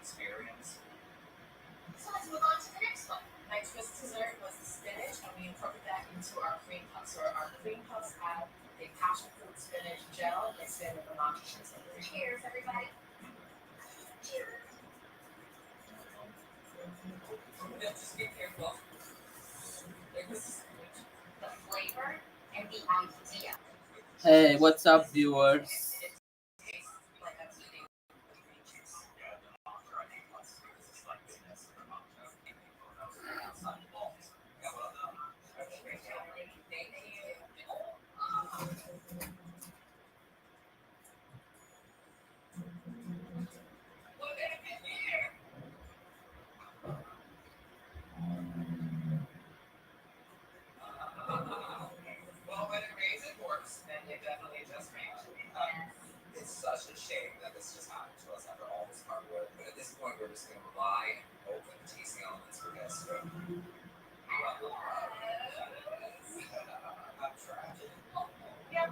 experience. So let's move on to the next one. My twist dessert was the spinach, and we incorporated that into our cream puffs. So our cream puffs have a passion fruit spinach gel mixed in with the matcha drizzle. Cheers, everybody. Cheers. Just be careful. The flavor and the idea. Hey, what's up, viewers? It tastes like I'm eating green juice. Yeah, the matcha, I think that's because it's like goodness of the matcha. Outside the box. Yeah, well done. Thank you. Look at it here. Well, when it rains, it pours, and it definitely just rained. It's such a shame that this just happened to us after all this hard work. But at this point, we're just going to rely and hope that the tasting elements will get us through. I'm tragic. Yep.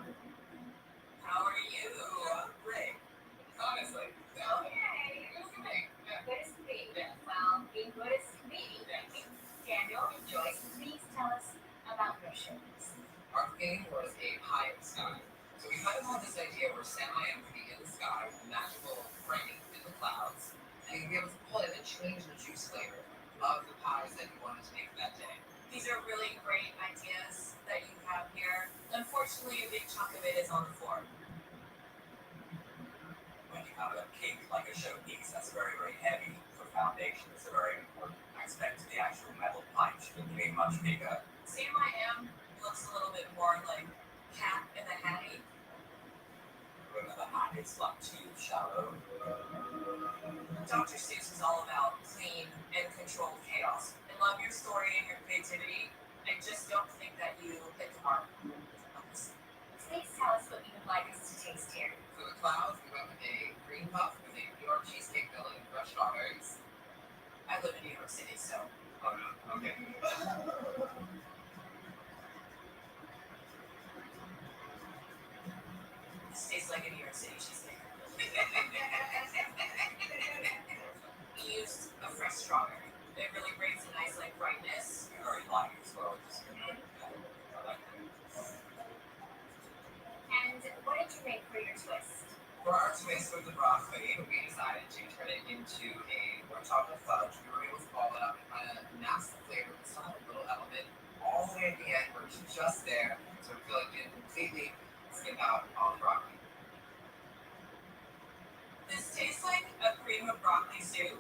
How are you? Great. Honestly. Okay. Good as can be. Good as can be. Well, being good as can be. Daniel and Joyce, please tell us about your shows. Our theme was a pie in the sky. So we kind of had this idea where Sam-I-Am could be in the sky with a magical frame in the clouds, and you'd be able to pull it and change the juice flavor of the pies that you wanted to make that day. These are really great ideas that you have here. Unfortunately, a big chunk of it is on the floor. When you have a cake like a showpiece that's very, very heavy for foundation, it's a very important aspect to the actual metal pipe. Should be much bigger. Sam-I-Am looks a little bit more like Cat in the Hattie. Remember the hat is like too shallow. Dr. Seuss is all about clean and controlled chaos. I love your story and your creativity. I just don't think that you hit the mark. Please tell us what you would like us to taste here. For the clouds, we went with a green puff with a New York cheesecake filling, fresh strawberries. I live in New York City, so. Oh no, okay. This tastes like a New York City cheesecake. We used a fresh strawberry. It really brings a nice like brightness. Very light as well. Just, I like it. And what did you make for your twist? For our twist with the broccoli, we decided to turn it into a more chocolate fudge. We were able to ball it up and kind of mask the flavor with some little element. All the way at the end, where it's just there, so we feel like it completely skip out all the broccoli. This tastes like a cream of broccoli soup,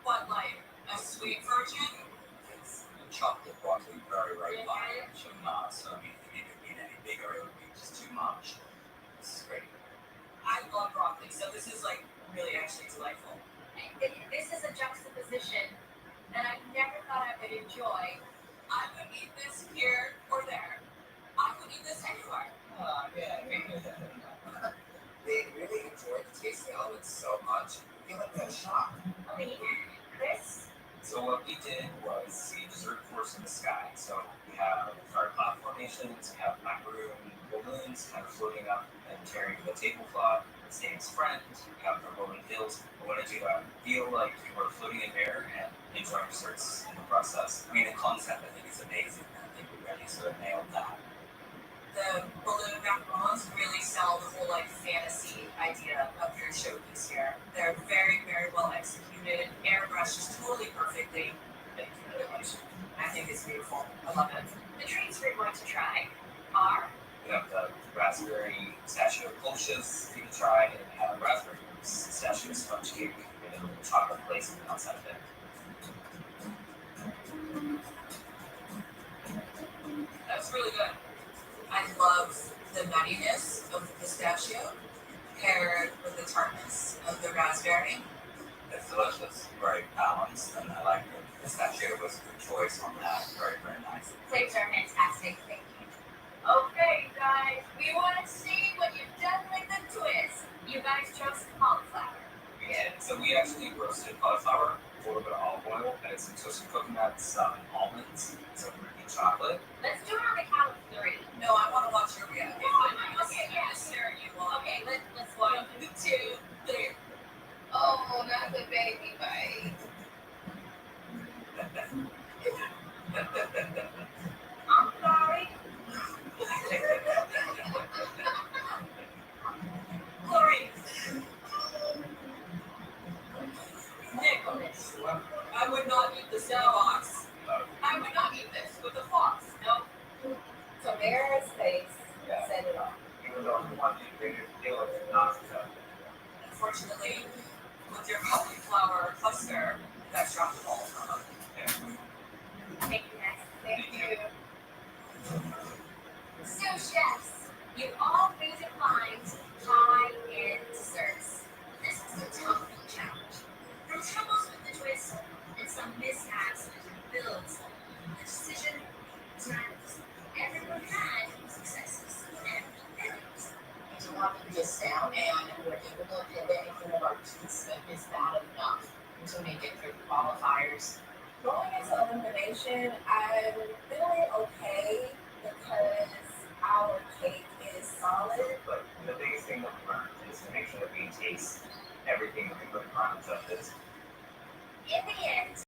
but like a sweet version. It's chocolate broccoli, very, very fine. So I mean, if you could be any bigger, it would be just too much. This is great. I love broccoli, so this is like really actually delightful. This is a juxtaposition that I never thought I would enjoy. I would eat this here or there. I would eat this anywhere. Yeah. They really enjoyed the tasting elements so much. I feel like they're shocked. Lee, Chris, So what we did was a dessert course in the sky. So we have our cloud formations, we have macaroon balloons kind of floating up and tearing the tablecloth. Sam's friends, we have the rolling hills. We want to do that. Feel like you were floating in air and enjoying desserts in the process. I mean, the concept I think is amazing. I think we really sort of nailed that. the balloon macarons really sell the whole like fantasy idea of your showpiece here. They're very, very well executed, airbrushed just totally perfectly. Thank you very much. I think it's beautiful. I love it. The treats we're going to try are We have the raspberry pistachio colchas you can try, and we have raspberry pistachio sponge cake with a little chocolate glazing outside of it. That's really good. I love the nuttiness of the pistachio paired with the tartness of the raspberry. It's delicious, very balanced, and I like the pistachio was a good choice on that. Very, very nice. Flavors are fantastic. Thank you. Okay, guys, we want to see what you've done with the twist. You guys chose cauliflower. Yeah, so we actually roasted cauliflower, a little bit of olive oil, and some toasted coconuts, some almonds, some Ricky chocolate. Let's do it on the count of 3. No, I want to watch your reaction. Okay, yeah, sure, you will. Okay, let's 1, 2, 3. Oh, that's baby bite. I'm sorry. Glory. Nicholas. I would not eat the sandbox. I would not eat this with the fox. No. Tamara's face said it all. Even though we want to make it feel like it's not so. Unfortunately, with your cauliflower cluster, you guys dropped the ball. Yeah. Thank you, guys. Thank you. So, chefs, you all redefined high-end desserts. This is the tough challenge. From troubles with the twist and some mishaps with the builds, the decision times, everyone had successes and failures. And you want to be a sound and we're able to pivot and one of our teams is bad enough to make it through qualifiers. Going into elimination, I'm feeling okay because our cake is solid. But the biggest thing that we learned is to make sure that we taste everything that we put in front of us. In the end,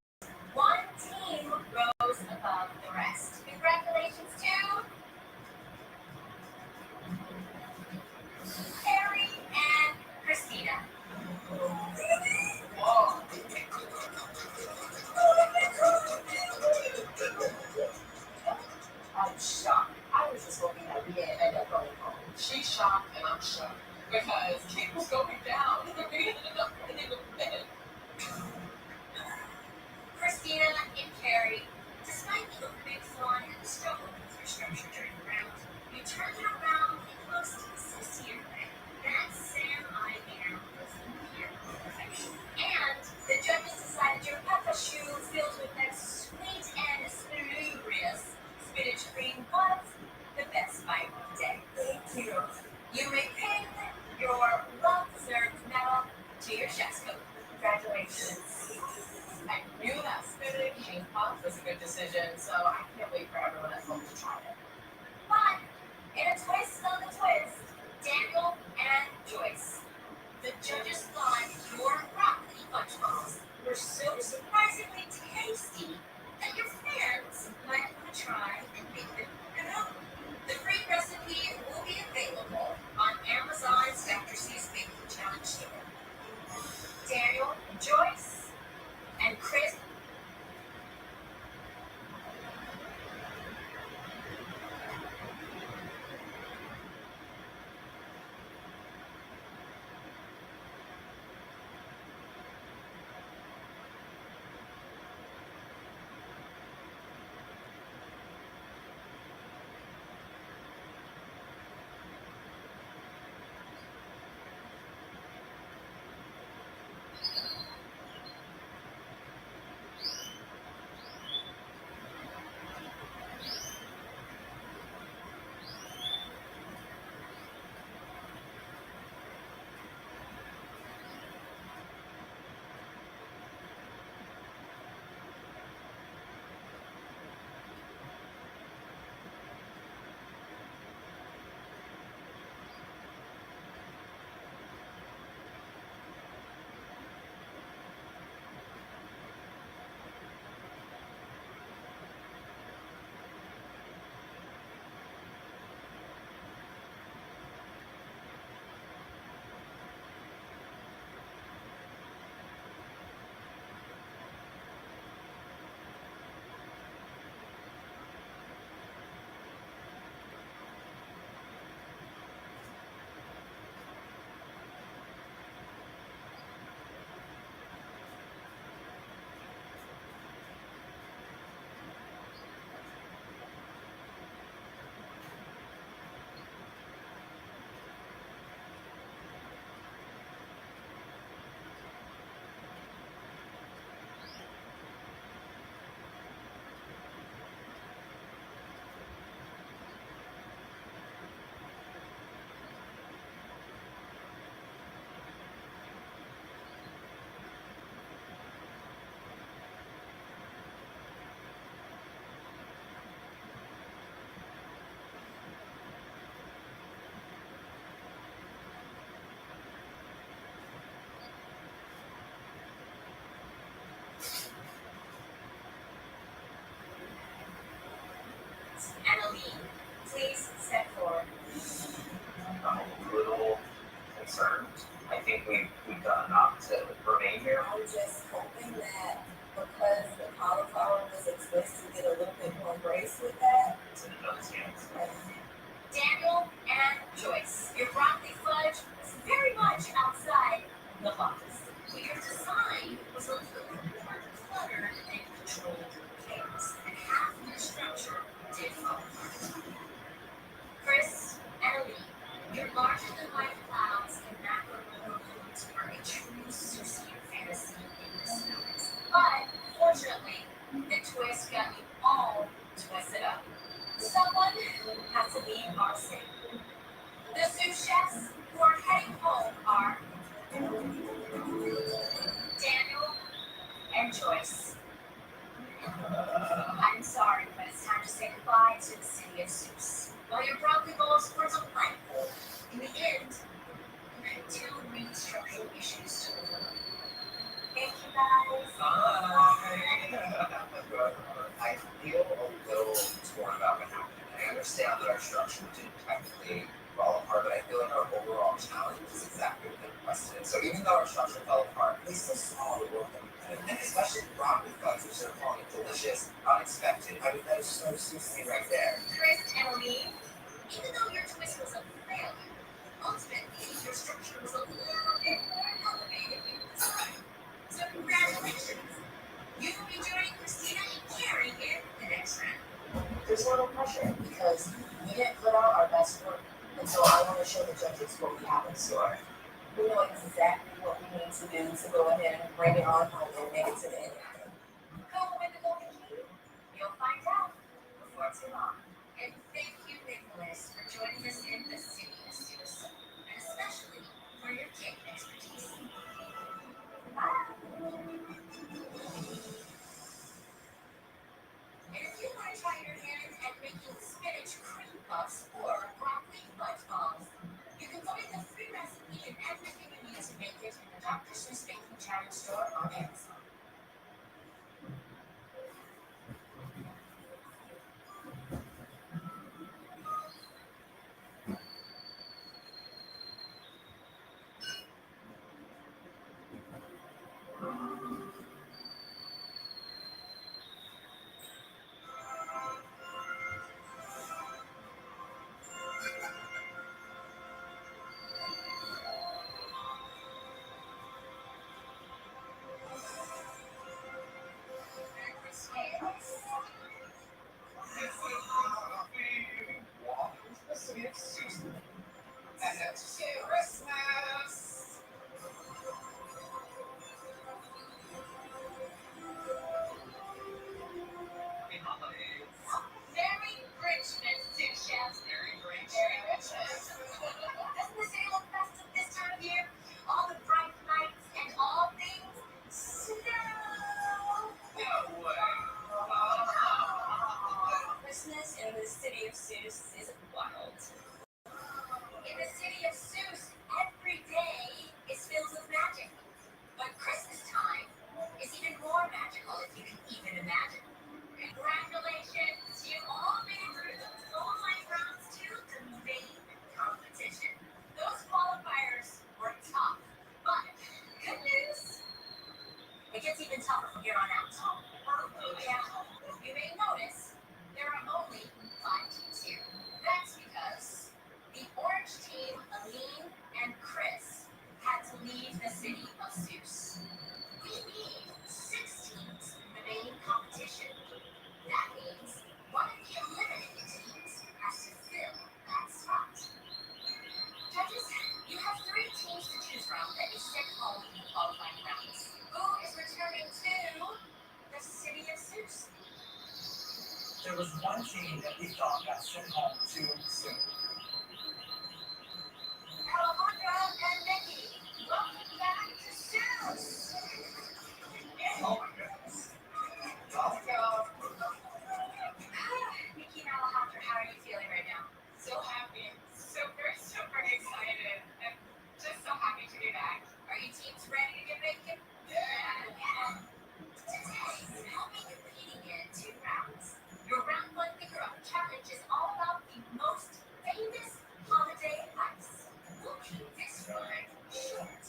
one team rose above the rest. Congratulations to Harry and Christina. Whoa. I'm shocked. I was just hoping that we didn't end up going home. She's shocked and I'm shocked because Kate was going down and we ended up winning the bid. Christina and Carrie, despite the opening flaw and the struggle with your structure think we've done enough to remain here? I'm just hoping that because the cauliflower was exposed to get a little bit more grace with that. It's in those hands. Daniel and Joyce, your broccoli fudge was very much outside the box. Your design was a little more cluttered and controlled chaos, and half your structure did fall apart. Chris and Lee, your larger-than-life clouds and macro balloons are a true Seussian fantasy in disguise. But, fortunately, the twist got you all twisted up. Someone has to leave our city. The sous chefs who are heading home are Daniel and Joyce. I'm sorry, but it's time to say goodbye to the city of Seuss. While your broccoli bowls were delightful, in the end, you had two structural issues to overcome. Thank you guys. I feel a little torn about what happened. I understand that our structure didn't technically fall apart, but I feel like our overall challenge is exactly what they requested. So even though our structure fell apart, we still saw the work that we put in, and especially broccoli fudge, which they're calling it delicious, unexpected. I mean, that is so Susie right there. Chris and Lee, even though your twist was a failure, ultimately your structure was a little bit more elevated in design. So congratulations! You will be joining Christina and Carrie in the next round. There's a little pressure because we didn't put out our best work, and so I want to show the judges what we have in store. We know exactly what we need to do to go ahead and bring it on home and make it to the end. Who will win the Golden Key? You'll find out before too long. And thank you, Nicholas, for joining us in the city of Seuss, and especially for your cake expertise. Bye. And if you want to try your hand at making spinach cream puffs or broccoli fudge balls, you can find the free recipe and everything you need to make it in the Dr. Seuss Baking Challenge store on Amazon. Merry Christmas, sous chefs. Merry Christmas. Doesn't the city look festive this time of year? All the bright lights and all things snow. No way. Christmas in the city of Seuss is wild. In the city of Seuss, every day is filled with magic. But Christmas time is even more magical, if you can even imagine. Congratulations, you all made it through the full life rounds to the main competition. Those qualifiers were tough, but good news, it gets even tougher from here on out. Yeah, you may notice there are only 5 teams here. That's because the orange team, Aline and Chris, had to leave the city of Seuss. We need 6 teams in the main competition. That means one of the eliminated teams has to fill that spot. Judges, you have 3 teams to choose from that you sent home in the qualifying rounds. Who is returning to the city of Seuss? There was one team that we thought got sent home too soon. Alejandra and Nikki, welcome back to Seuss. Oh my goodness. Let's go. Nikki and Alejandra, how are you feeling right now? So happy, super excited, and just so happy to be back. Are you teams ready to get bacon? Yeah. Today, we'll be competing in 2 rounds. Your round 1 Figure Up Challenge is all about the most famous holiday lights. We'll keep this one short.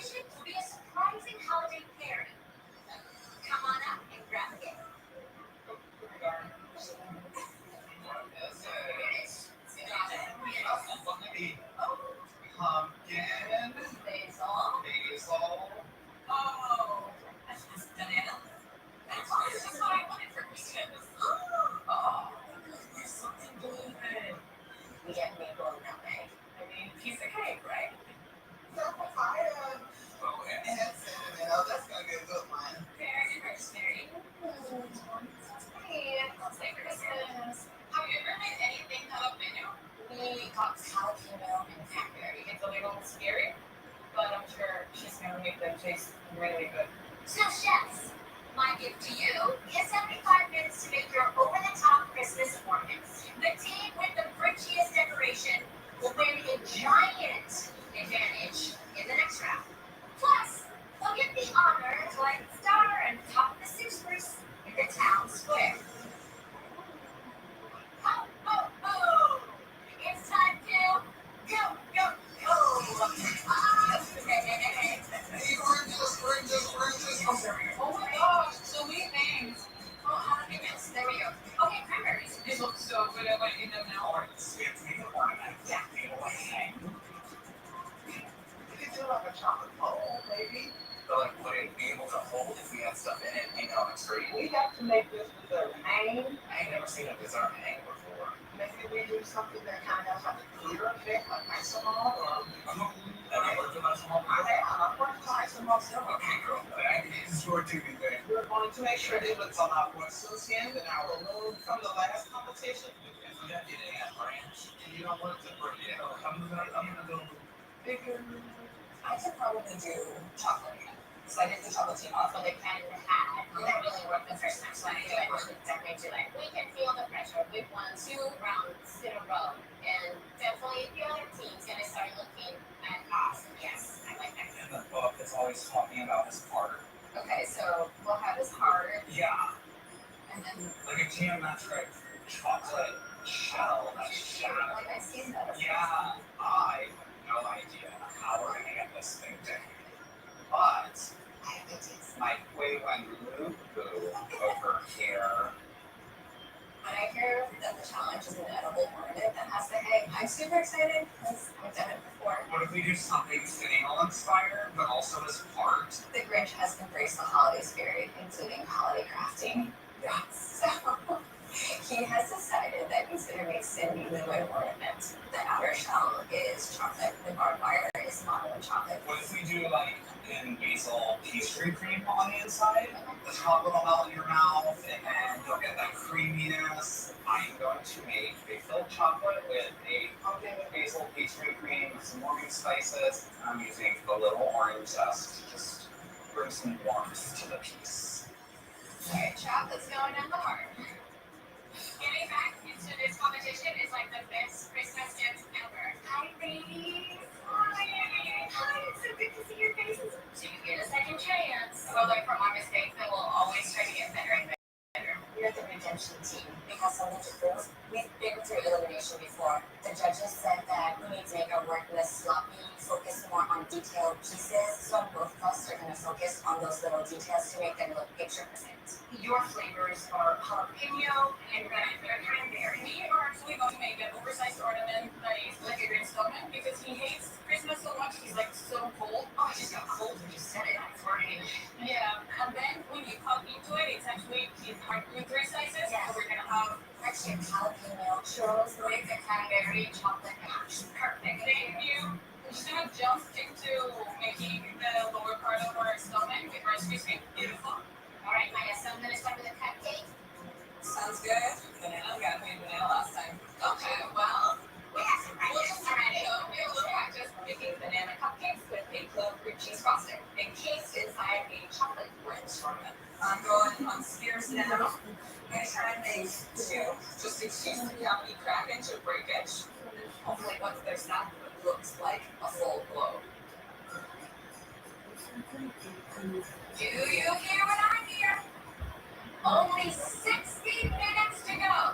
competition will be a surprising holiday pairing. Come on up and grab a gift. Pumpkin. Basil. Oh, banana. That's just what I wanted for Christmas. Oh, there's something good. We get maple and nutmeg. I mean, piece of cake, right? Oh, and that's gonna be a good one. Very rosemary. Hey, let's say Christmas. Have you ever made anything jalapeno? We got jalapeno and cranberry. It's a little scary, but I'm sure she's gonna make them taste really good. So, chefs, my gift to you is 75 minutes to make your over-the-top Christmas ornaments. The team with the prettiest decoration will win a giant advantage in the next round. Plus, they'll get the honor to light the star on top of the six spruce in the town square. Ho, ho, ho! It's time to go, go, go! Hey, oranges. Oh, sorry. Oh my gosh, so many things. Oh, jalapenos. There we go. Okay, cranberries. These look so good. I might eat them now. Orange. We have to make an ornament. Yeah. People like hang. You could do like a chocolate bowl, maybe. But like, would it be able to hold if we had stuff in it? You know, it's free. We have to make this dessert hang. I ain't never seen a dessert hang before. Maybe we do something that kind of has a clear effect, like isomalt or. Have you ever done some more? I'm working on isomalt still. Okay, girl. That is your duty then. We're going to make sure it was a lot more associated than our little from the last competition. We gotta get it in that branch. You don't want it to break it. I'm gonna go Bigger. I could probably do chocolate. So I did the chocolate team off with a pen and a hat. And that really worked the first time, so I do it. I should definitely do it. We can feel the pressure. We've won 2 rounds in a row. And definitely the other team's gonna start looking at us. Yes, I like that. in the book. It's always talking about this part. Okay, so we'll have this heart Yeah, and then like a geometric chocolate shell. That's shadow. like I've seen that. Yeah, I have no idea how we're gonna get this thing to hang. But I have good taste. Microwave and Lulu over here. When I hear that the challenge is an edible ornament that has to hang, I'm super excited because I've done it before. What if we do something snail inspired, but also as art? The Grinch has embraced the holiday spirit, including holiday crafting. So he has decided that he's going to make Cindy the wooden ornament. The outer shell is chocolate, the barbed wire is modeling chocolate. What if we do like in basil pastry cream on the inside? The chocolate will melt in your mouth, and then you'll get that creaminess. I'm going to make a filled chocolate with a pumpkin with basil pastry cream, some warming spices. I'm using a little orange zest to just bring some warmth to the piece. Alright, chocolate's going in the heart. Getting back into this competition is like the best Christmas dance ever. Hi, ladies. Hi. It's so good to see your faces. So you get a second chance. We'll learn from our mistakes and we'll always try to get better and better. We're the redemption team. We have some ninja tools. We've been through elimination before. The judges said that we need to make our work less sloppy, focus more on detailed pieces. So both of us are going to focus on those little details to make them look picture perfect. Your flavors are jalapeno and cranberry. We are actually going to make an oversized ornament that is like a green snowman because he hates Christmas so much. He's like so cold. Oh, I just got cold when you said it. I'm flirting. Yeah, and then when you cut into it, it's actually he's in 3 slices. Yes. So we're gonna have Actually, jalapeno churros with the cranberry chocolate hash. Perfect. thank you. We're just gonna jump into making the lower part of our snowman with Rice Krispie. Beautiful. All right, Maya, so I'm going to start with a cupcake. Sounds good. Banana got me banana last time. Okay, well, we have some We'll practice just already. we'll practice making banana cupcakes with a clove fruit cheese frosting encased inside a chocolate Grinch ornament. I'm going on spears now. I'm gonna try and make 2, just in case we have any crackage or breakage. Hopefully once they're stopped, it looks like a full globe. Do you hear what I hear? Only 60 minutes to go.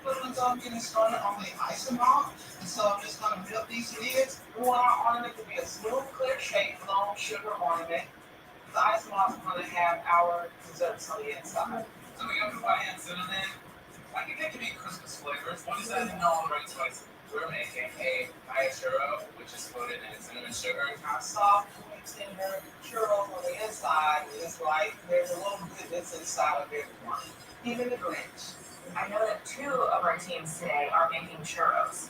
But so I'm getting started on the isomalt. And so I'm just gonna build these lids. We want our ornament to be a smooth, clear shape, long sugar ornament. The isomalt is gonna have our desserts on the inside. So we got Hawaiian cinnamon. I think it could be Christmas flavors. What is that in all the right spices? We're making a Maya churro, which is coated in cinnamon sugar. Our soft, tender churros on the inside is like there's a little goodness inside of everyone, even the Grinch. I know that 2 of our teams today are making churros.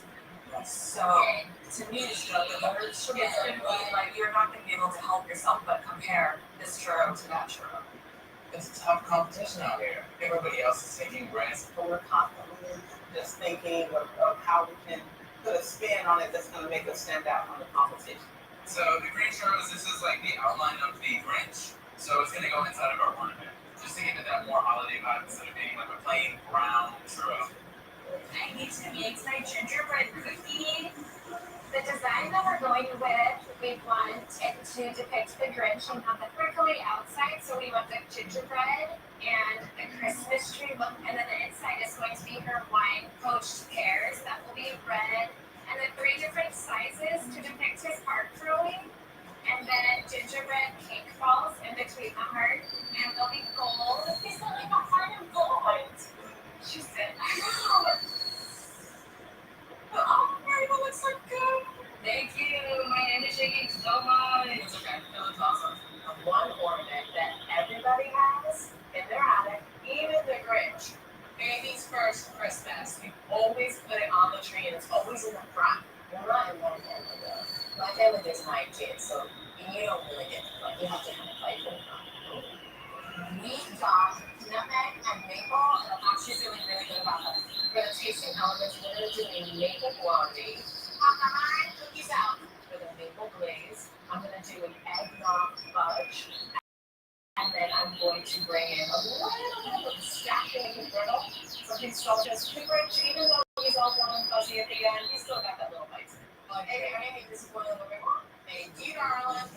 So to me, the third sugar is gonna be like you're not gonna be able to help yourself but compare this churro to that churro. It's a tough competition out here. Everybody else is taking grants. But we're constantly just thinking of how we can put a spin on it that's going to make us stand out from the competition. So the Grinch churros, this is like the outline of the Grinch. So it's gonna go inside of our ornament. Just to give it that more holiday vibe instead of being like a plain brown churro. I need to make my gingerbread cookie. The design that we're going with, we want it to depict the Grinch and have the prickly outside, so we want the gingerbread and the Christmas tree look, and then the inside is going to be her wine poached pears that will be red, and then 3 different sizes to depict his heart throwing, and then gingerbread cake balls in between the heart, and they'll be gold. He's got like a heart of gold. She said, Oh, Mary, that looks so good. thank you. My hand is shaking so much. It's okay. It looks awesome. One ornament that everybody has in their attic, even the Grinch. Baby's first Christmas. We always put it on the tree and it's always in the front. We're not in one family though. My family there's 9 kids, so you don't really get it. Like you have to kind of fight for it. We got nutmeg and maple, and I'm actually feeling really good about that. For the tasting elements, we're gonna do a maple blondie. Cookies out for the maple glaze. I'm gonna do an eggnog fudge. And then I'm going to bring in a little bit of stacking and brittle. Something soft as the Grinch, even though he's all warm and fuzzy at the end, he's still got that little bite. Like, hey, Granny, this is one of the big ones. Thank you, darling.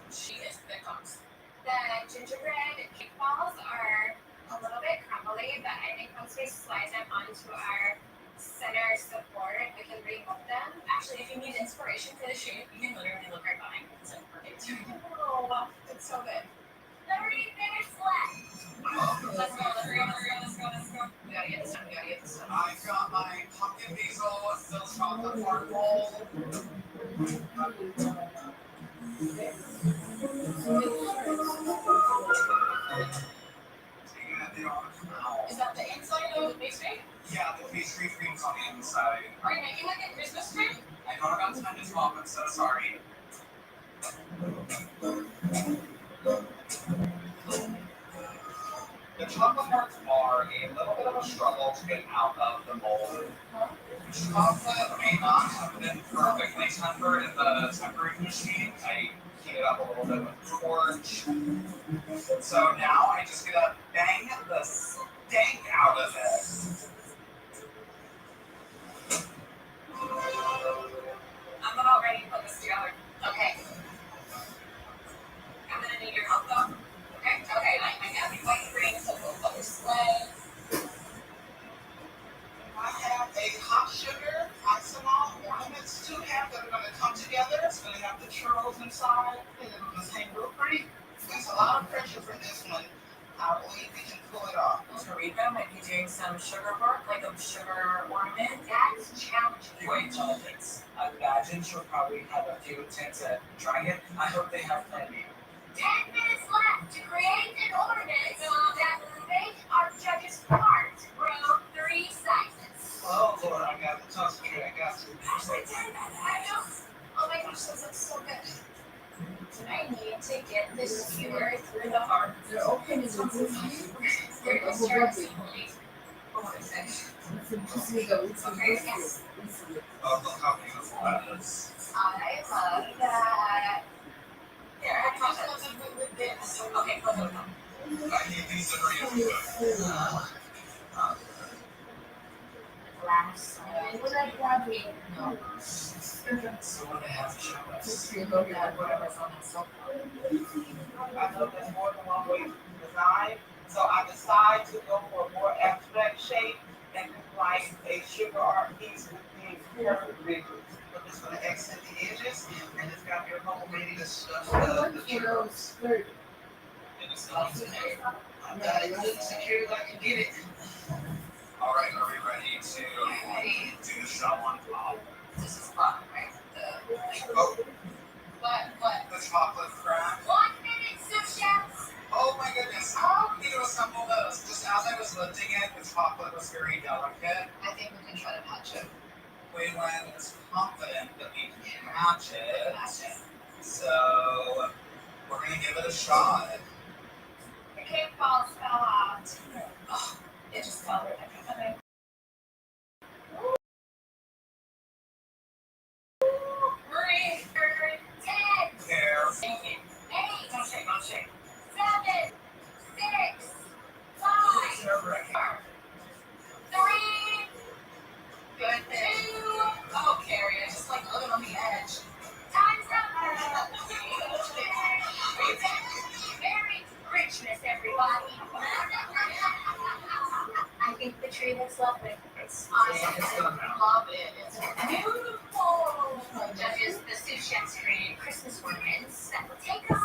She is thick comes. The gingerbread cake balls are a little bit crumbly, but I think once we slide them onto our center support, we can remove them. Actually, if you need inspiration for the shape, you can literally look right behind me. It's like perfect. Oh, it's so good. 30 minutes left. Let's go, let's go. We gotta get this done, I've got my pumpkin basil, still chocolate heart roll. Is that the inside of the pastry? Yeah, the pastry cream's on the inside. Are you making like a Christmas tree? I know I got time to talk, I'm so sorry. The chocolate hearts are a little bit of a struggle to get out of the mold. Chocolate may not have been perfectly tempered in the tempering machine. I heated up a little bit with a torch. So now I just gotta bang the stank out of it. I'm about ready to put this together. Okay. I'm gonna need your help though. Okay, I have the white rings, so we'll put this way. I have a hot sugar, isomalt ornaments to have that are going to come together. It's going to have the churros inside, and it'll just hang real pretty. There's a lot of pressure for this one. I believe we can pull it off. Tarika might be doing some sugar work, like a sugar ornament. That's challenging. Wait till it's. I imagine she'll probably have a few attempts at trying it. I hope they have plan B. 10 minutes left to create an ornament that will make our judges' heart grow 3 sizes. Oh, Lord, I got the tough here. I got you. Actually, 10 minutes. I know. Oh my gosh, this looks so good. I need to get the skewer through the heart. They're open in the movie. Through the skewer. What is it? Okay, yes. Oh, look how beautiful that is. I love that. Here, I touch it with this. Okay, close it. I need these to hurry up. Glass. Would I grab it? No. So what do they have to show us? Whatever's on that sofa. I know there's more than one way to design, so I decide to go for a more abstract shape and like like a sugar art piece with the perfect but it's gonna accent the edges, and it's got your hole ready to stuff the churros. And it's not I've got it good and secure as I can get it. all right. Are we ready to do the shot one pop? This is fun, right? Oh, What? the chocolate crack. 1 minute, sous chefs. Oh my goodness! How did you assemble those? Just as I was lifting it, the chocolate was very delicate. I think we can try to match it. Waylon is confident that we can match it. Match it. So we're gonna give it a shot. The cake balls fell out. Oh, it just fell right back in. Marie, 10, Here. 8, Don't shake, don't shake. 7, 6, 5, It's nerve-wracking. 3, good, 2. Oh, Carrie, I just like living on the edge. Time's up. Merry Christmas, everybody. I think the tree looks lovely. I love it. It's beautiful. Judges, the sous chefs created Christmas ornaments that will take us